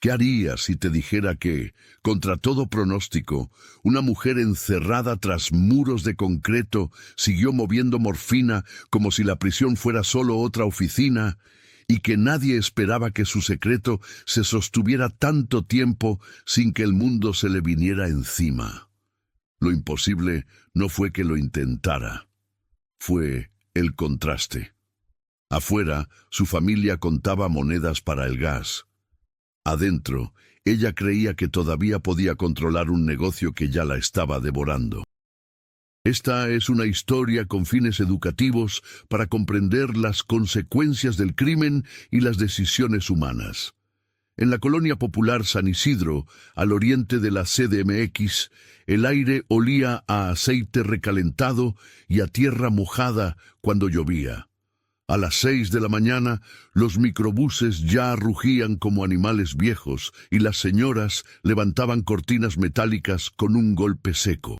¿Qué harías si te dijera que, contra todo pronóstico, una mujer encerrada tras muros de concreto siguió moviendo morfina como si la prisión fuera solo otra oficina, y que nadie esperaba que su secreto se sostuviera tanto tiempo sin que el mundo se le viniera encima? Lo imposible no fue que lo intentara, fue el contraste. Afuera, su familia contaba monedas para el gas. Adentro, ella creía que todavía podía controlar un negocio que ya la estaba devorando. Esta es una historia con fines educativos para comprender las consecuencias del crimen y las decisiones humanas. En la colonia popular San Isidro, al oriente de la CDMX, el aire olía a aceite recalentado y a tierra mojada cuando llovía. A las 6 de la mañana, los microbuses ya rugían como animales viejos y las señoras levantaban cortinas metálicas con un golpe seco.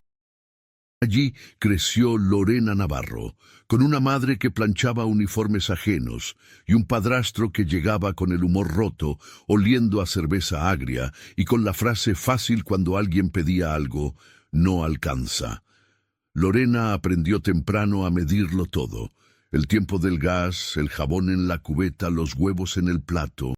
Allí creció Lorena Navarro, con una madre que planchaba uniformes ajenos y un padrastro que llegaba con el humor roto, oliendo a cerveza agria y con la frase fácil cuando alguien pedía algo: no alcanza. Lorena aprendió temprano a medirlo todo: el tiempo del gas, el jabón en la cubeta, los huevos en el plato.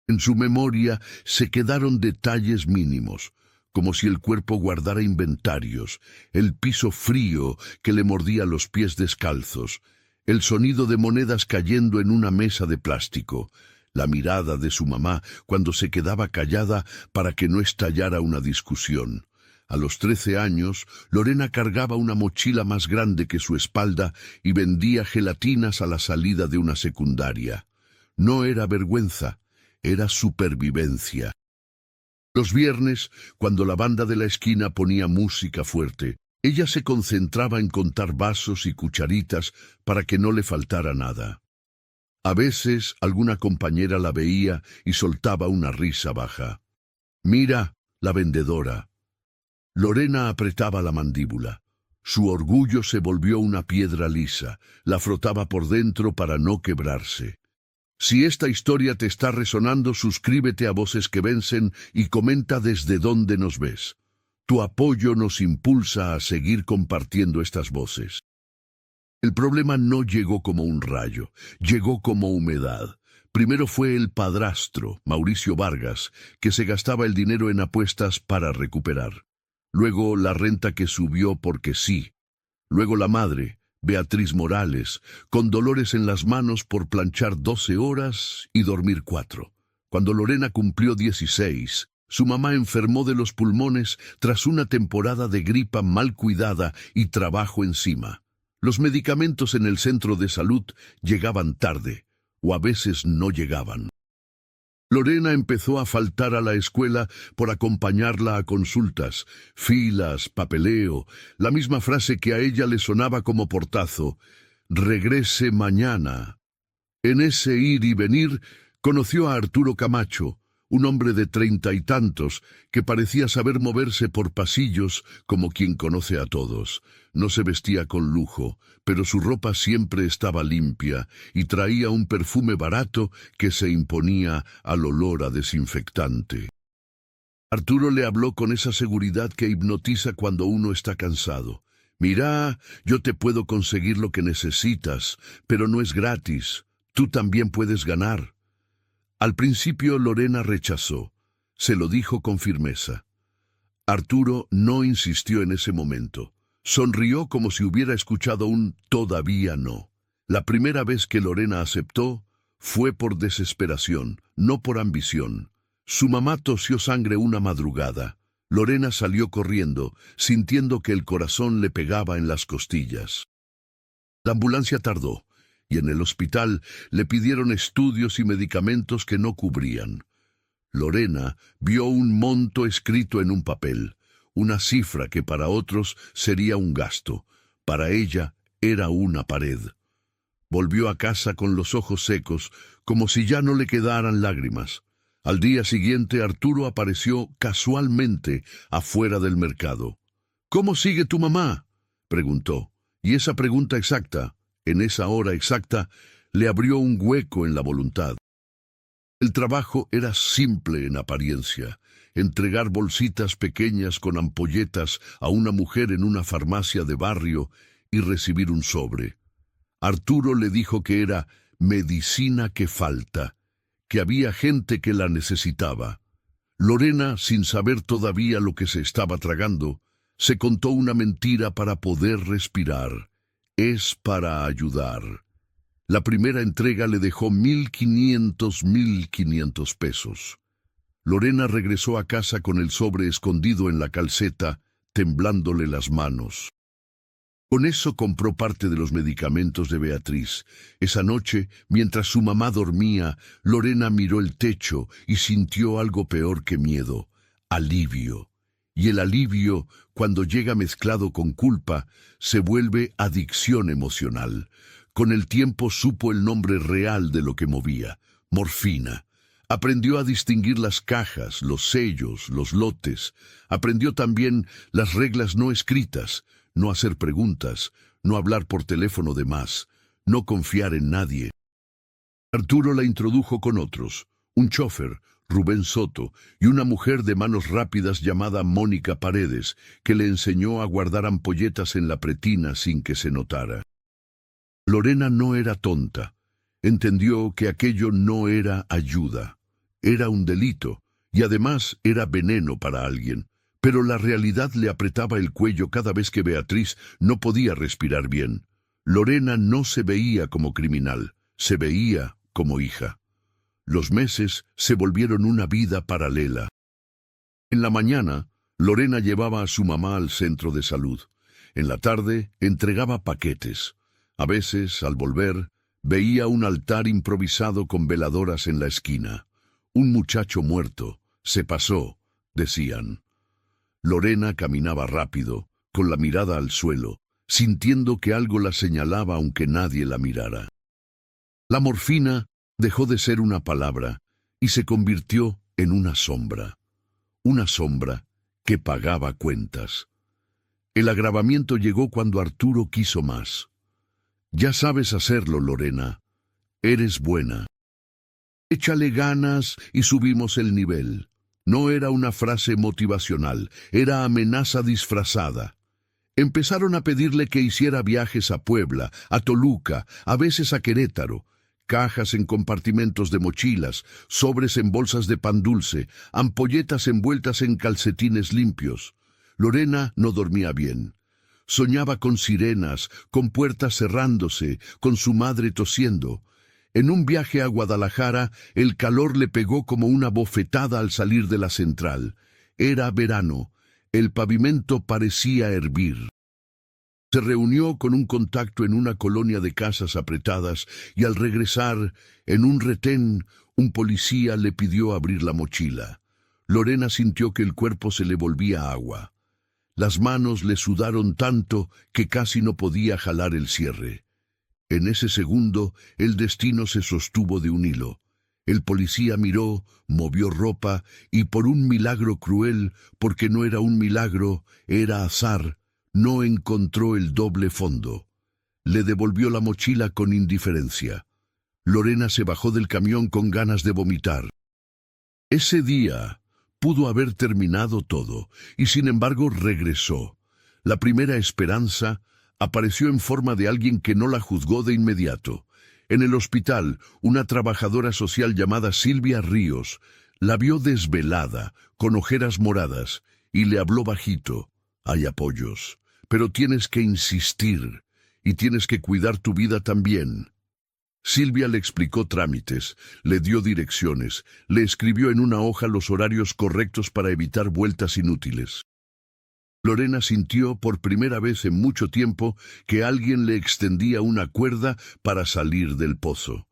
En su memoria se quedaron detalles mínimos, como si el cuerpo guardara inventarios: el piso frío que le mordía los pies descalzos, el sonido de monedas cayendo en una mesa de plástico, la mirada de su mamá cuando se quedaba callada para que no estallara una discusión. A los 13 años, Lorena cargaba una mochila más grande que su espalda y vendía gelatinas a la salida de una secundaria. No era vergüenza, era supervivencia. Los viernes, cuando la banda de la esquina ponía música fuerte, ella se concentraba en contar vasos y cucharitas para que no le faltara nada. A veces alguna compañera la veía y soltaba una risa baja. «Mira, la vendedora». Lorena apretaba la mandíbula. Su orgullo se volvió una piedra lisa, la frotaba por dentro para no quebrarse. Si esta historia te está resonando, suscríbete a Voces que Vencen y comenta desde dónde nos ves. Tu apoyo nos impulsa a seguir compartiendo estas voces. El problema no llegó como un rayo, llegó como humedad. Primero fue el padrastro, Mauricio Vargas, que se gastaba el dinero en apuestas para recuperar. Luego la renta que subió porque sí. Luego la madre, Beatriz Morales, con dolores en las manos por planchar 12 horas y dormir 4. Cuando Lorena cumplió 16, su mamá enfermó de los pulmones tras una temporada de gripa mal cuidada y trabajo encima. Los medicamentos en el centro de salud llegaban tarde, o a veces no llegaban. Lorena empezó a faltar a la escuela por acompañarla a consultas, filas, papeleo, la misma frase que a ella le sonaba como portazo: «Regrese mañana». En ese ir y venir conoció a Arturo Camacho, un hombre de 30 y tantos que parecía saber moverse por pasillos como quien conoce a todos. No se vestía con lujo, pero su ropa siempre estaba limpia y traía un perfume barato que se imponía al olor a desinfectante. Arturo le habló con esa seguridad que hipnotiza cuando uno está cansado. «Mira, yo te puedo conseguir lo que necesitas, pero no es gratis. Tú también puedes ganar». Al principio Lorena rechazó. Se lo dijo con firmeza. Arturo no insistió en ese momento. Sonrió como si hubiera escuchado un «todavía no». La primera vez que Lorena aceptó fue por desesperación, no por ambición. Su mamá tosió sangre una madrugada. Lorena salió corriendo, sintiendo que el corazón le pegaba en las costillas. La ambulancia tardó, y en el hospital le pidieron estudios y medicamentos que no cubrían. Lorena vio un monto escrito en un papel, una cifra que para otros sería un gasto. Para ella era una pared. Volvió a casa con los ojos secos, como si ya no le quedaran lágrimas. Al día siguiente Arturo apareció casualmente afuera del mercado. «¿Cómo sigue tu mamá?», preguntó, y esa pregunta exacta, en esa hora exacta, le abrió un hueco en la voluntad. El trabajo era simple en apariencia: entregar bolsitas pequeñas con ampolletas a una mujer en una farmacia de barrio y recibir un sobre. Arturo le dijo que era medicina que falta, que había gente que la necesitaba. Lorena, sin saber todavía lo que se estaba tragando, se contó una mentira para poder respirar. Es para ayudar. La primera entrega le dejó 1.500 pesos. Lorena regresó a casa con el sobre escondido en la calceta, temblándole las manos. Con eso compró parte de los medicamentos de Beatriz. Esa noche, mientras su mamá dormía, Lorena miró el techo y sintió algo peor que miedo: alivio. Y el alivio, cuando llega mezclado con culpa, se vuelve adicción emocional. Con el tiempo supo el nombre real de lo que movía: morfina. Aprendió a distinguir las cajas, los sellos, los lotes. Aprendió también las reglas no escritas: no hacer preguntas, no hablar por teléfono de más, no confiar en nadie. Arturo la introdujo con otros: un chofer, Rubén Soto, y una mujer de manos rápidas llamada Mónica Paredes, que le enseñó a guardar ampolletas en la pretina sin que se notara. Lorena no era tonta. Entendió que aquello no era ayuda. Era un delito, y además era veneno para alguien. Pero la realidad le apretaba el cuello cada vez que Beatriz no podía respirar bien. Lorena no se veía como criminal, se veía como hija. Los meses se volvieron una vida paralela. En la mañana, Lorena llevaba a su mamá al centro de salud. En la tarde, entregaba paquetes. A veces, al volver, veía un altar improvisado con veladoras en la esquina. Un muchacho muerto. Se pasó, decían. Lorena caminaba rápido, con la mirada al suelo, sintiendo que algo la señalaba aunque nadie la mirara. La morfina dejó de ser una palabra y se convirtió en una sombra que pagaba cuentas. El agravamiento llegó cuando Arturo quiso más. Ya sabes hacerlo, Lorena. Eres buena. Échale ganas y subimos el nivel. No era una frase motivacional, era amenaza disfrazada. Empezaron a pedirle que hiciera viajes a Puebla, a Toluca, a veces a Querétaro. Cajas en compartimentos de mochilas, sobres en bolsas de pan dulce, ampolletas envueltas en calcetines limpios. Lorena no dormía bien. Soñaba con sirenas, con puertas cerrándose, con su madre tosiendo. En un viaje a Guadalajara, el calor le pegó como una bofetada al salir de la central. Era verano. El pavimento parecía hervir. Se reunió con un contacto en una colonia de casas apretadas y al regresar, en un retén, un policía le pidió abrir la mochila. Lorena sintió que el cuerpo se le volvía agua. Las manos le sudaron tanto que casi no podía jalar el cierre. En ese segundo, el destino se sostuvo de un hilo. El policía miró, movió ropa y por un milagro cruel, porque no era un milagro, era azar, no encontró el doble fondo. Le devolvió la mochila con indiferencia. Lorena se bajó del camión con ganas de vomitar. Ese día pudo haber terminado todo, y sin embargo regresó. La primera esperanza apareció en forma de alguien que no la juzgó de inmediato. En el hospital, una trabajadora social llamada Silvia Ríos la vio desvelada, con ojeras moradas, y le habló bajito. Hay apoyos, pero tienes que insistir, y tienes que cuidar tu vida también. Silvia le explicó trámites, le dio direcciones, le escribió en una hoja los horarios correctos para evitar vueltas inútiles. Lorena sintió por primera vez en mucho tiempo que alguien le extendía una cuerda para salir del pozo.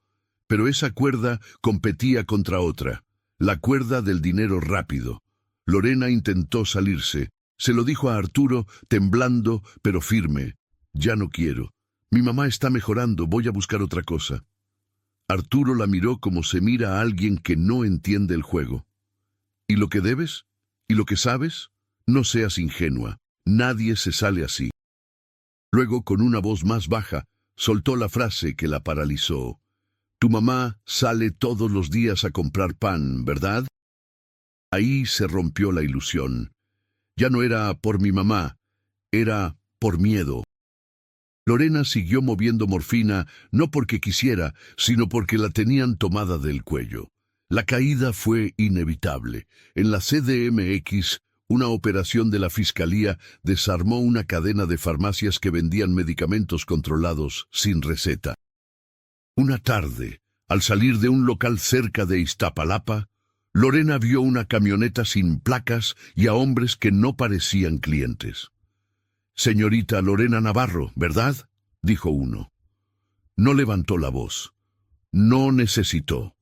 Pero esa cuerda competía contra otra, la cuerda del dinero rápido. Lorena intentó salirse, se lo dijo a Arturo, temblando pero firme. Ya no quiero. Mi mamá está mejorando, voy a buscar otra cosa. Arturo la miró como se mira a alguien que no entiende el juego. ¿Y lo que debes? ¿Y lo que sabes? No seas ingenua, nadie se sale así. Luego, con una voz más baja, soltó la frase que la paralizó. Tu mamá sale todos los días a comprar pan, ¿verdad? Ahí se rompió la ilusión. Ya no era por mi mamá, era por miedo. Lorena siguió moviendo morfina no porque quisiera, sino porque la tenían tomada del cuello. La caída fue inevitable. En la CDMX, una operación de la Fiscalía desarmó una cadena de farmacias que vendían medicamentos controlados sin receta. Una tarde, al salir de un local cerca de Iztapalapa, Lorena vio una camioneta sin placas y a hombres que no parecían clientes. «Señorita Lorena Navarro, ¿verdad?», dijo uno. No levantó la voz. No necesitó.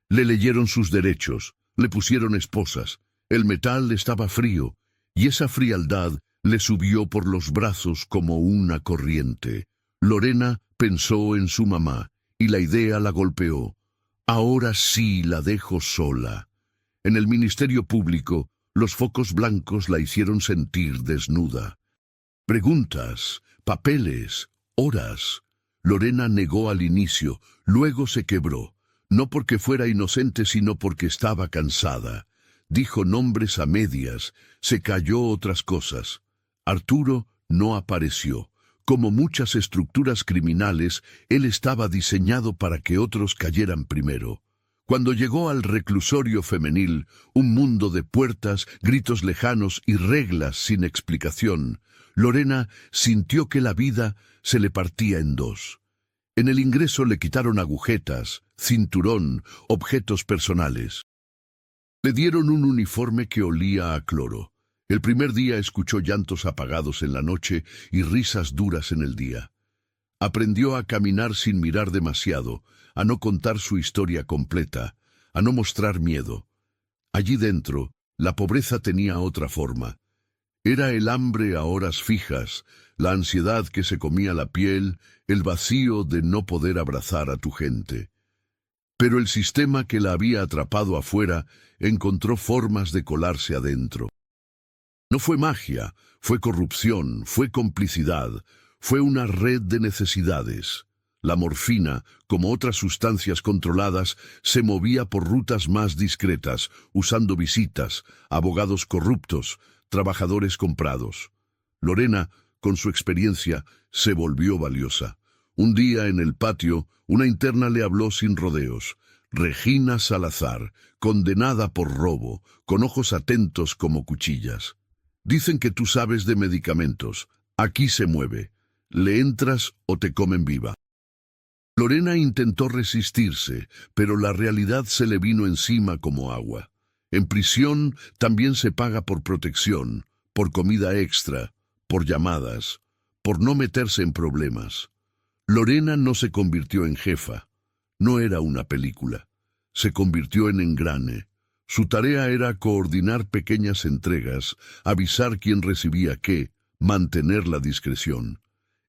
Le leyeron sus derechos, le pusieron esposas. El metal estaba frío, y esa frialdad le subió por los brazos como una corriente. Lorena pensó en su mamá, y la idea la golpeó. Ahora sí la dejo sola. En el Ministerio Público, los focos blancos la hicieron sentir desnuda. Preguntas, papeles, horas. Lorena negó al inicio, luego se quebró. No porque fuera inocente, sino porque estaba cansada. Dijo nombres a medias, se calló otras cosas. Arturo no apareció. Como muchas estructuras criminales, él estaba diseñado para que otros cayeran primero. Cuando llegó al reclusorio femenil, un mundo de puertas, gritos lejanos y reglas sin explicación, Lorena sintió que la vida se le partía en dos. En el ingreso le quitaron agujetas, cinturón, objetos personales. Le dieron un uniforme que olía a cloro. El primer día escuchó llantos apagados en la noche y risas duras en el día. Aprendió a caminar sin mirar demasiado, a no contar su historia completa, a no mostrar miedo. Allí dentro, la pobreza tenía otra forma. Era el hambre a horas fijas, la ansiedad que se comía la piel, el vacío de no poder abrazar a tu gente. Pero el sistema que la había atrapado afuera encontró formas de colarse adentro. No fue magia, fue corrupción, fue complicidad, fue una red de necesidades. La morfina, como otras sustancias controladas, se movía por rutas más discretas, usando visitas, abogados corruptos, trabajadores comprados. Lorena, con su experiencia, se volvió valiosa. Un día en el patio, una interna le habló sin rodeos. Regina Salazar, condenada por robo, con ojos atentos como cuchillas. Dicen que tú sabes de medicamentos. Aquí se mueve. Le entras o te comen viva. Lorena intentó resistirse, pero la realidad se le vino encima como agua. En prisión también se paga por protección, por comida extra, por llamadas, por no meterse en problemas. Lorena no se convirtió en jefa. No era una película. Se convirtió en engrane. Su tarea era coordinar pequeñas entregas, avisar quién recibía qué, mantener la discreción.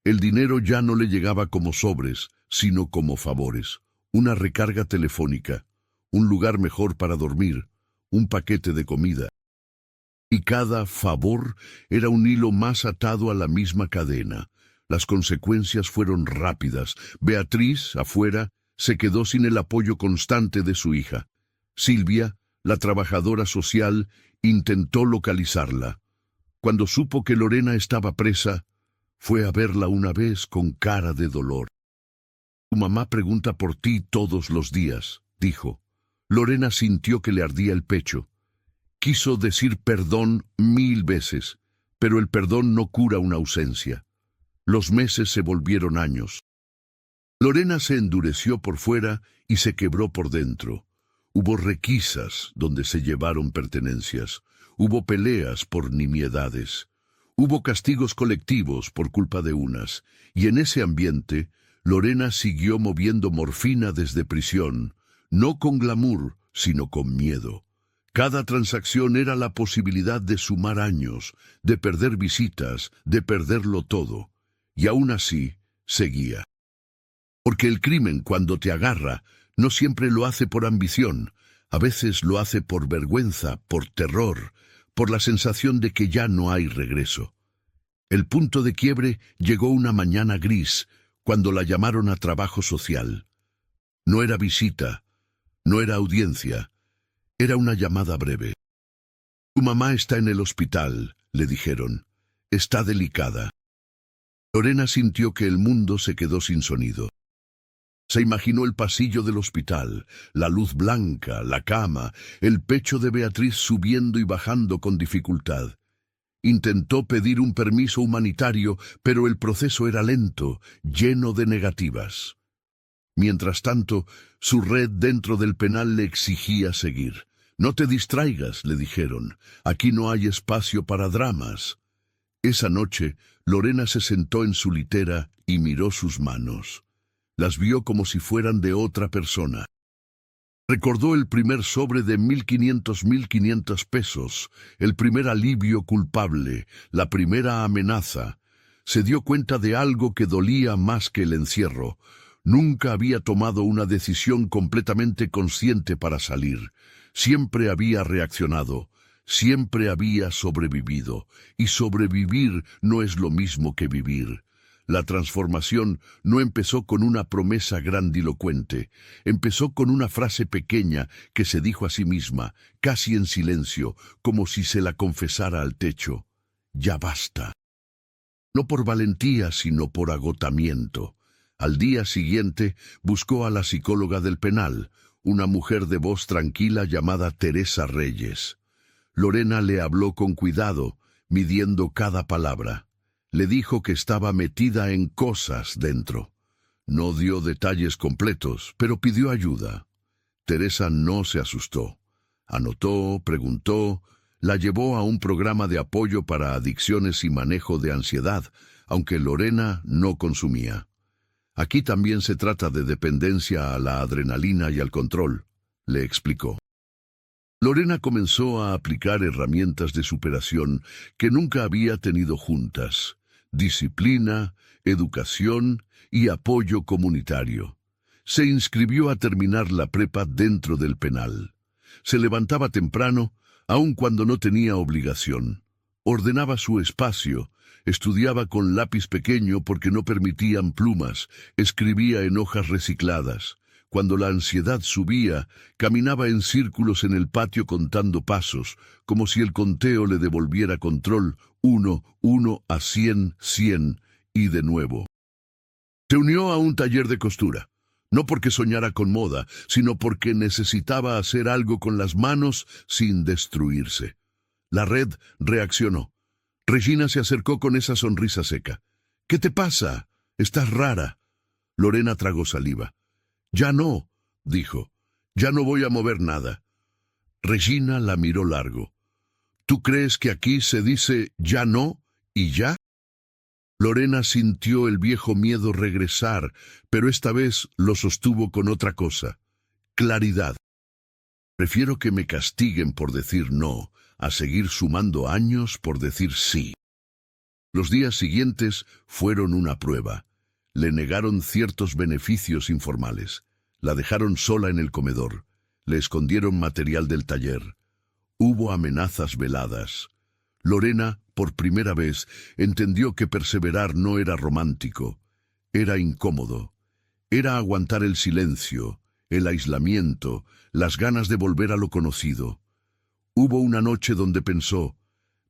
El dinero ya no le llegaba como sobres, sino como favores. Una recarga telefónica, un lugar mejor para dormir, un paquete de comida. Y cada favor era un hilo más atado a la misma cadena. Las consecuencias fueron rápidas. Beatriz, afuera, se quedó sin el apoyo constante de su hija. Silvia, la trabajadora social, intentó localizarla. Cuando supo que Lorena estaba presa, fue a verla una vez con cara de dolor. Tu mamá pregunta por ti todos los días, dijo. Lorena sintió que le ardía el pecho. Quiso decir perdón 1000 veces, pero el perdón no cura una ausencia. Los meses se volvieron años. Lorena se endureció por fuera y se quebró por dentro. Hubo requisas donde se llevaron pertenencias. Hubo peleas por nimiedades. Hubo castigos colectivos por culpa de unas. Y en ese ambiente, Lorena siguió moviendo morfina desde prisión, no con glamour, sino con miedo. Cada transacción era la posibilidad de sumar años, de perder visitas, de perderlo todo. Y aún así, seguía. Porque el crimen, cuando te agarra, no siempre lo hace por ambición. A veces lo hace por vergüenza, por terror, por la sensación de que ya no hay regreso. El punto de quiebre llegó una mañana gris, cuando la llamaron a trabajo social. No era visita, no era audiencia, era una llamada breve. «Tu mamá está en el hospital», le dijeron. «Está delicada». Lorena sintió que el mundo se quedó sin sonido. Se imaginó el pasillo del hospital, la luz blanca, la cama, el pecho de Beatriz subiendo y bajando con dificultad. Intentó pedir un permiso humanitario, pero el proceso era lento, lleno de negativas. Mientras tanto, su red dentro del penal le exigía seguir. «No te distraigas», le dijeron. «Aquí no hay espacio para dramas». Esa noche, Lorena se sentó en su litera y miró sus manos. Las vio como si fueran de otra persona. Recordó el primer sobre de 1.500 pesos, el primer alivio culpable, la primera amenaza. Se dio cuenta de algo que dolía más que el encierro. Nunca había tomado una decisión completamente consciente para salir. Siempre había reaccionado. Siempre había sobrevivido, y sobrevivir no es lo mismo que vivir. La transformación no empezó con una promesa grandilocuente, empezó con una frase pequeña que se dijo a sí misma, casi en silencio, como si se la confesara al techo. «Ya basta». No por valentía, sino por agotamiento. Al día siguiente buscó a la psicóloga del penal, una mujer de voz tranquila llamada Teresa Reyes. Lorena le habló con cuidado, midiendo cada palabra. Le dijo que estaba metida en cosas dentro. No dio detalles completos, pero pidió ayuda. Teresa no se asustó. Anotó, preguntó, la llevó a un programa de apoyo para adicciones y manejo de ansiedad, aunque Lorena no consumía. «Aquí también se trata de dependencia a la adrenalina y al control», le explicó. Lorena comenzó a aplicar herramientas de superación que nunca había tenido juntas: disciplina, educación y apoyo comunitario. Se inscribió a terminar la prepa dentro del penal. Se levantaba temprano, aun cuando no tenía obligación. Ordenaba su espacio, estudiaba con lápiz pequeño porque no permitían plumas, escribía en hojas recicladas. Cuando la ansiedad subía, caminaba en círculos en el patio contando pasos, como si el conteo le devolviera control, 1, 1 a 100, 100, y de nuevo. Se unió a un taller de costura, no porque soñara con moda, sino porque necesitaba hacer algo con las manos sin destruirse. La red reaccionó. Regina se acercó con esa sonrisa seca. «¿Qué te pasa? Estás rara». Lorena tragó saliva. «Ya no», dijo. «Ya no voy a mover nada». Regina la miró largo. «¿Tú crees que aquí se dice ya no y ya?» Lorena sintió el viejo miedo regresar, pero esta vez lo sostuvo con otra cosa: claridad. «Prefiero que me castiguen por decir no, a seguir sumando años por decir sí». Los días siguientes fueron una prueba. Le negaron ciertos beneficios informales. La dejaron sola en el comedor. Le escondieron material del taller. Hubo amenazas veladas. Lorena, por primera vez, entendió que perseverar no era romántico. Era incómodo. Era aguantar el silencio, el aislamiento, las ganas de volver a lo conocido. Hubo una noche donde pensó: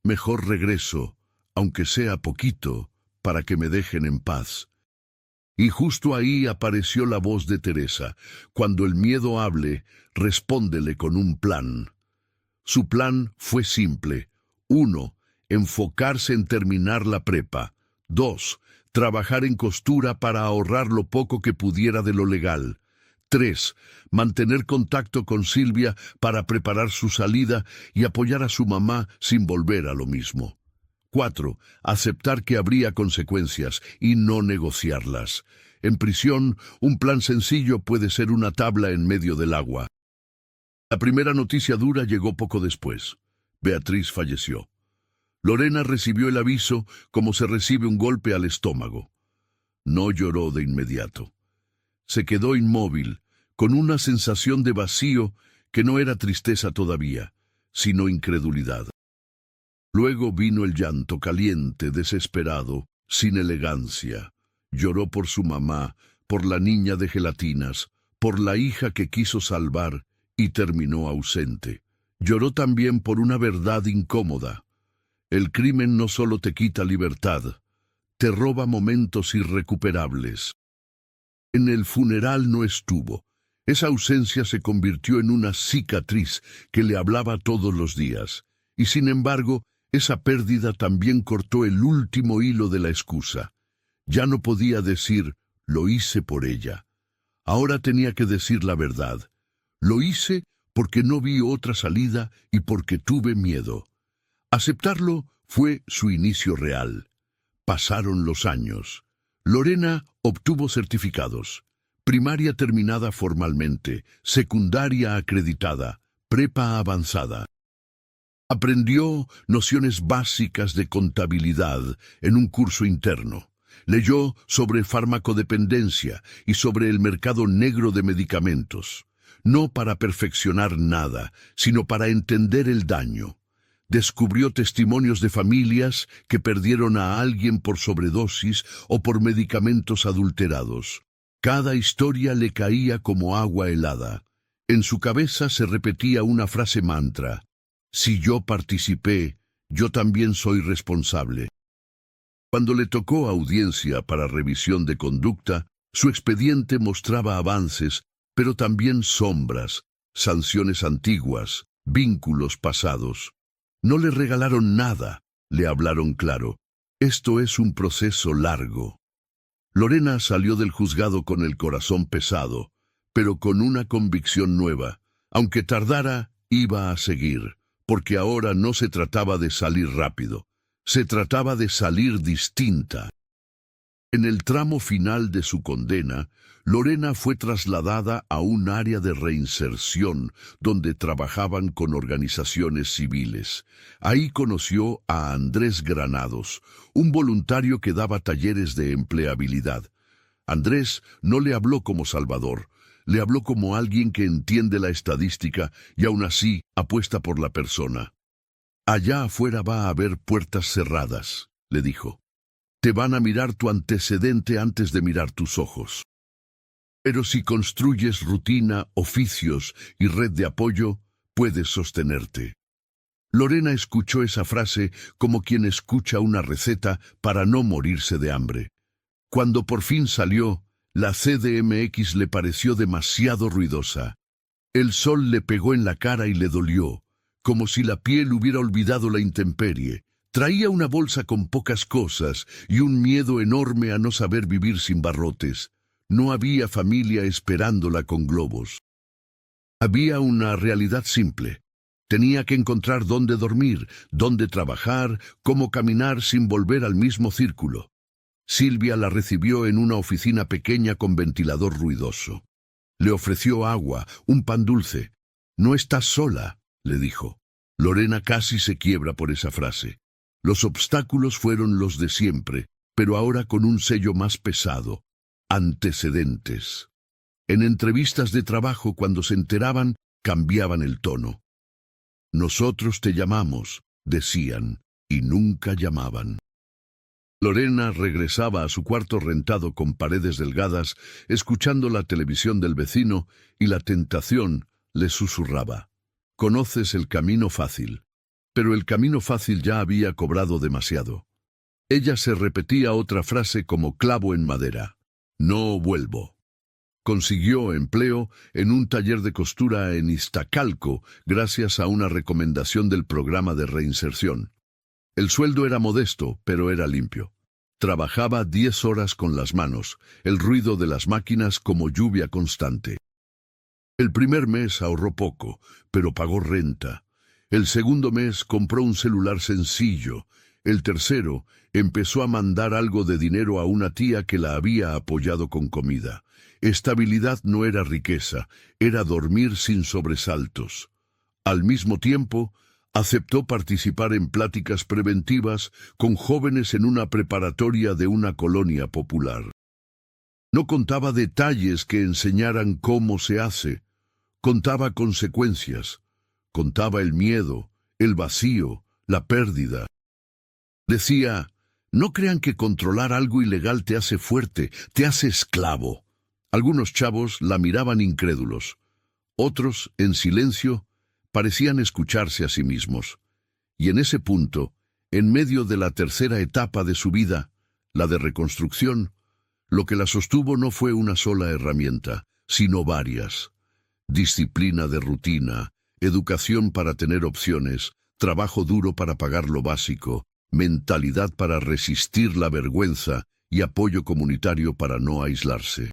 «Mejor regreso, aunque sea poquito, para que me dejen en paz». Y justo ahí apareció la voz de Teresa. Cuando el miedo hable, respóndele con un plan. Su plan fue simple. 1. Enfocarse en terminar la prepa. 2. Trabajar en costura para ahorrar lo poco que pudiera de lo legal. 3. Mantener contacto con Silvia para preparar su salida y apoyar a su mamá sin volver a lo mismo. 4. Aceptar que habría consecuencias y no negociarlas. En prisión, un plan sencillo puede ser una tabla en medio del agua. La primera noticia dura llegó poco después. Beatriz falleció. Lorena recibió el aviso como se recibe un golpe al estómago. No lloró de inmediato. Se quedó inmóvil, con una sensación de vacío que no era tristeza todavía, sino incredulidad. Luego vino el llanto caliente, desesperado, sin elegancia. Lloró por su mamá, por la niña de gelatinas, por la hija que quiso salvar y terminó ausente. Lloró también por una verdad incómoda. El crimen no solo te quita libertad, te roba momentos irrecuperables. En el funeral no estuvo. Esa ausencia se convirtió en una cicatriz que le hablaba todos los días. Y sin embargo, esa pérdida también cortó el último hilo de la excusa. Ya no podía decir, lo hice por ella. Ahora tenía que decir la verdad. Lo hice porque no vi otra salida y porque tuve miedo. Aceptarlo fue su inicio real. Pasaron los años. Lorena obtuvo certificados. Primaria terminada formalmente, secundaria acreditada, prepa avanzada. Aprendió nociones básicas de contabilidad en un curso interno. Leyó sobre farmacodependencia y sobre el mercado negro de medicamentos. No para perfeccionar nada, sino para entender el daño. Descubrió testimonios de familias que perdieron a alguien por sobredosis o por medicamentos adulterados. Cada historia le caía como agua helada. En su cabeza se repetía una frase mantra: si yo participé, yo también soy responsable. Cuando le tocó audiencia para revisión de conducta, su expediente mostraba avances, pero también sombras, sanciones antiguas, vínculos pasados. No le regalaron nada, le hablaron claro. Esto es un proceso largo. Lorena salió del juzgado con el corazón pesado, pero con una convicción nueva. Aunque tardara, iba a seguir, porque ahora no se trataba de salir rápido, se trataba de salir distinta. En el tramo final de su condena, Lorena fue trasladada a un área de reinserción donde trabajaban con organizaciones civiles. Ahí conoció a Andrés Granados, un voluntario que daba talleres de empleabilidad. Andrés no le habló como salvador, le habló como alguien que entiende la estadística y aún así apuesta por la persona. Allá afuera va a haber puertas cerradas, le dijo. Te van a mirar tu antecedente antes de mirar tus ojos. Pero si construyes rutina, oficios y red de apoyo, puedes sostenerte. Lorena escuchó esa frase como quien escucha una receta para no morirse de hambre. Cuando por fin salió, la CDMX le pareció demasiado ruidosa. El sol le pegó en la cara y le dolió, como si la piel hubiera olvidado la intemperie. Traía una bolsa con pocas cosas y un miedo enorme a no saber vivir sin barrotes. No había familia esperándola con globos. Había una realidad simple. Tenía que encontrar dónde dormir, dónde trabajar, cómo caminar sin volver al mismo círculo. Silvia la recibió en una oficina pequeña con ventilador ruidoso. Le ofreció agua, un pan dulce. «No estás sola», le dijo. Lorena casi se quiebra por esa frase. Los obstáculos fueron los de siempre, pero ahora con un sello más pesado: antecedentes. En entrevistas de trabajo, cuando se enteraban, cambiaban el tono. «Nosotros te llamamos», decían, y nunca llamaban. Lorena regresaba a su cuarto rentado con paredes delgadas, escuchando la televisión del vecino, y la tentación le susurraba: «Conoces el camino fácil». Pero el camino fácil ya había cobrado demasiado. Ella se repetía otra frase como clavo en madera: «No vuelvo». Consiguió empleo en un taller de costura en Iztacalco gracias a una recomendación del programa de reinserción. El sueldo era modesto, pero era limpio. Trabajaba 10 horas con las manos, el ruido de las máquinas como lluvia constante. El primer mes ahorró poco, pero pagó renta. El segundo mes compró un celular sencillo. El tercero empezó a mandar algo de dinero a una tía que la había apoyado con comida. Estabilidad no era riqueza, era dormir sin sobresaltos. Al mismo tiempo, aceptó participar en pláticas preventivas con jóvenes en una preparatoria de una colonia popular. No contaba detalles que enseñaran cómo se hace, contaba consecuencias, contaba el miedo, el vacío, la pérdida. Decía: «No crean que controlar algo ilegal te hace fuerte, te hace esclavo. Algunos chavos la miraban incrédulos. Otros, en silencio, parecían escucharse a sí mismos. Y en ese punto, en medio de la tercera etapa de su vida, la de reconstrucción, lo que la sostuvo no fue una sola herramienta, sino varias. Disciplina de rutina, educación para tener opciones, trabajo duro para pagar lo básico, mentalidad para resistir la vergüenza y apoyo comunitario para no aislarse.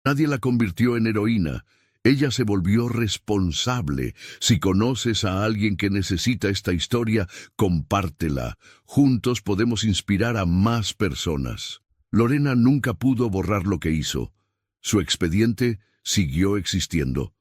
Nadie la convirtió en heroína. Ella se volvió responsable. Si conoces a alguien que necesita esta historia, compártela. Juntos podemos inspirar a más personas. Lorena nunca pudo borrar lo que hizo. Su expediente siguió existiendo.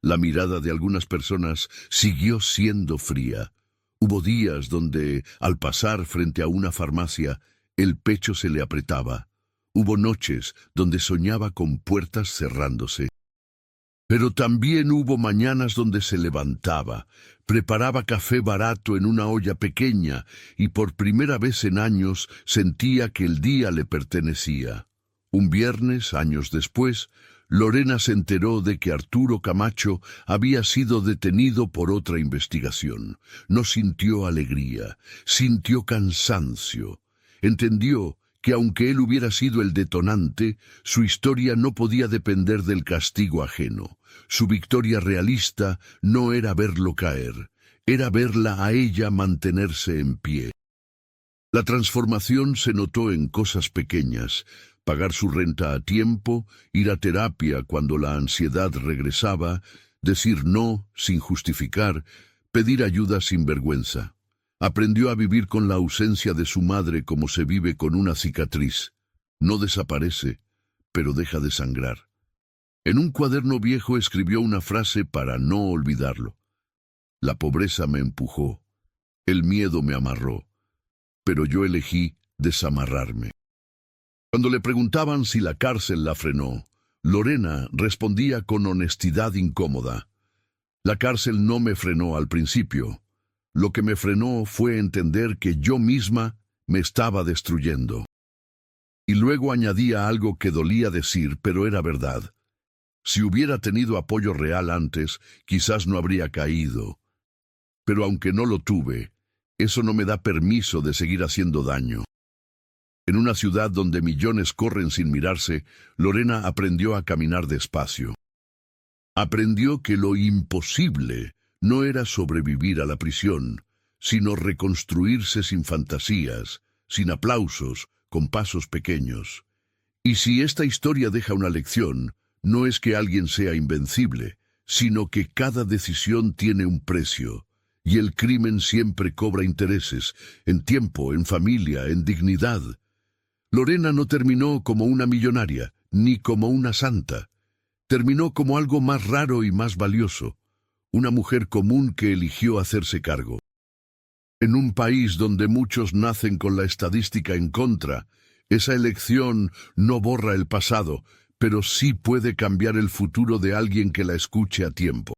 La mirada de algunas personas siguió siendo fría. Hubo días donde, al pasar frente a una farmacia, el pecho se le apretaba. Hubo noches donde soñaba con puertas cerrándose. Pero también hubo mañanas donde se levantaba, preparaba café barato en una olla pequeña y por primera vez en años sentía que el día le pertenecía. Un viernes, años después, Lorena se enteró de que Arturo Camacho había sido detenido por otra investigación. No sintió alegría, sintió cansancio. Entendió que aunque él hubiera sido el detonante, su historia no podía depender del castigo ajeno. Su victoria realista no era verlo caer, era verla a ella mantenerse en pie. La transformación se notó en cosas pequeñas: pagar su renta a tiempo, ir a terapia cuando la ansiedad regresaba, decir no sin justificar, pedir ayuda sin vergüenza. Aprendió a vivir con la ausencia de su madre como se vive con una cicatriz. No desaparece, pero deja de sangrar. En un cuaderno viejo escribió una frase para no olvidarlo. La pobreza me empujó, el miedo me amarró, pero yo elegí desamarrarme. Cuando le preguntaban si la cárcel la frenó, Lorena respondía con honestidad incómoda: la cárcel no me frenó al principio. Lo que me frenó fue entender que yo misma me estaba destruyendo. Y luego añadía algo que dolía decir, pero era verdad. Si hubiera tenido apoyo real antes, quizás no habría caído. Pero aunque no lo tuve, eso no me da permiso de seguir haciendo daño. En una ciudad donde millones corren sin mirarse, Lorena aprendió a caminar despacio. Aprendió que lo imposible no era sobrevivir a la prisión, sino reconstruirse sin fantasías, sin aplausos, con pasos pequeños. Y si esta historia deja una lección, no es que alguien sea invencible, sino que cada decisión tiene un precio, y el crimen siempre cobra intereses, en tiempo, en familia, en dignidad. Lorena no terminó como una millonaria, ni como una santa. Terminó como algo más raro y más valioso: una mujer común que eligió hacerse cargo. En un país donde muchos nacen con la estadística en contra, esa elección no borra el pasado, pero sí puede cambiar el futuro de alguien que la escuche a tiempo.